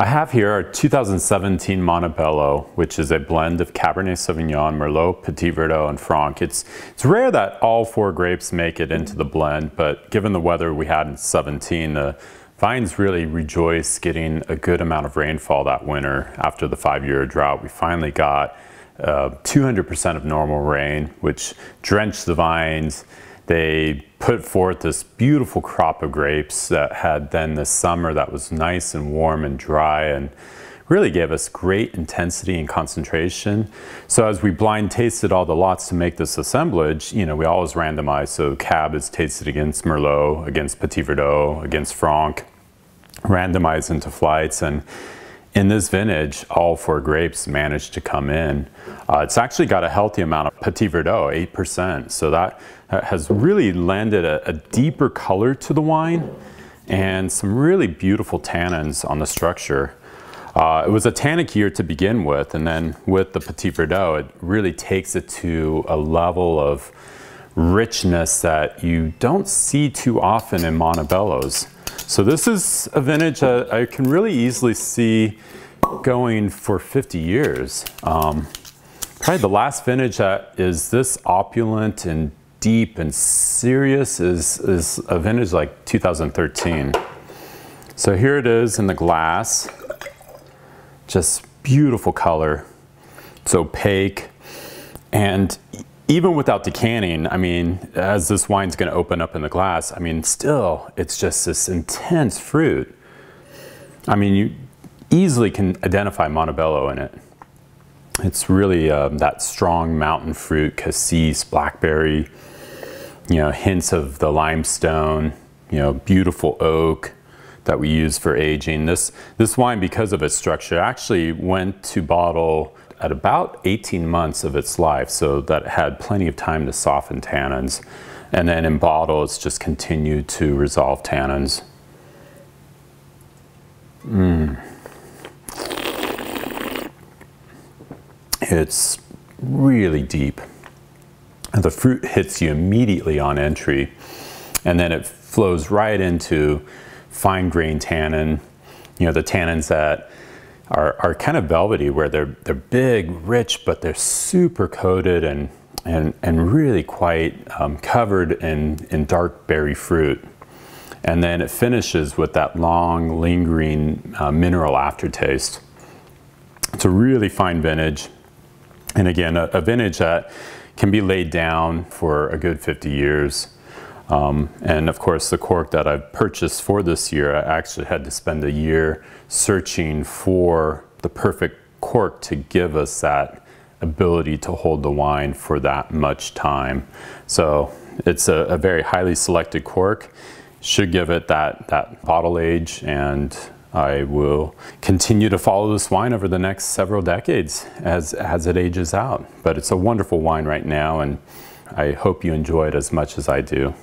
I have here our 2017 Monte Bello, which is a blend of Cabernet Sauvignon, Merlot, Petit Verdot, and Franc. It's rare that all four grapes make it into the blend, but given the weather we had in 17, the vines really rejoice getting a good amount of rainfall that winter. After the 5-year drought, we finally got 200% of normal rain, which drenched the vines. They put forth this beautiful crop of grapes that had then this summer that was nice and warm and dry and really gave us great intensity and concentration. So as we blind tasted all the lots to make this assemblage, you know, we always randomize. So Cab is tasted against Merlot, against Petit Verdot, against Franc, randomized into flights. And in this vintage, all four grapes managed to come in. It's actually got a healthy amount of Petit Verdot, 8%. So that has really lended a deeper color to the wine and some really beautiful tannins on the structure. It was a tannic year to begin with, and then with the Petit Verdot, it really takes it to a level of richness that you don't see too often in Monte Bellos. So this is a vintage that I can really easily see going for 50 years. Probably the last vintage that is this opulent and deep and serious is a vintage like 2013. So here it is in the glass. Just beautiful color. It's opaque. And even without decanting, I mean, as this wine's gonna open up in the glass, I mean, still, it's just this intense fruit. I mean, you easily can identify Monte Bello in it. It's really that strong mountain fruit, cassis, blackberry, you know, hints of the limestone, you know, beautiful oak that we use for aging. This wine, because of its structure, actually went to bottle at about 18 months of its life, so that it had plenty of time to soften tannins. And then in bottle, it's just continued to resolve tannins. It's really deep. And the fruit hits you immediately on entry, and then it flows right into fine grain tannin, you know, the tannins that are kind of velvety, where they're big, rich, but they're super coated and really quite covered in dark berry fruit. And then it finishes with that long, lingering mineral aftertaste. It's a really fine vintage. And again, a vintage that can be laid down for a good 50 years. And of course, the cork that I've purchased for this year, I actually had to spend a year searching for the perfect cork to give us that ability to hold the wine for that much time. So it's a very highly selected cork. Should give it that bottle age, and I will continue to follow this wine over the next several decades as it ages out. But it's a wonderful wine right now, and I hope you enjoy it as much as I do.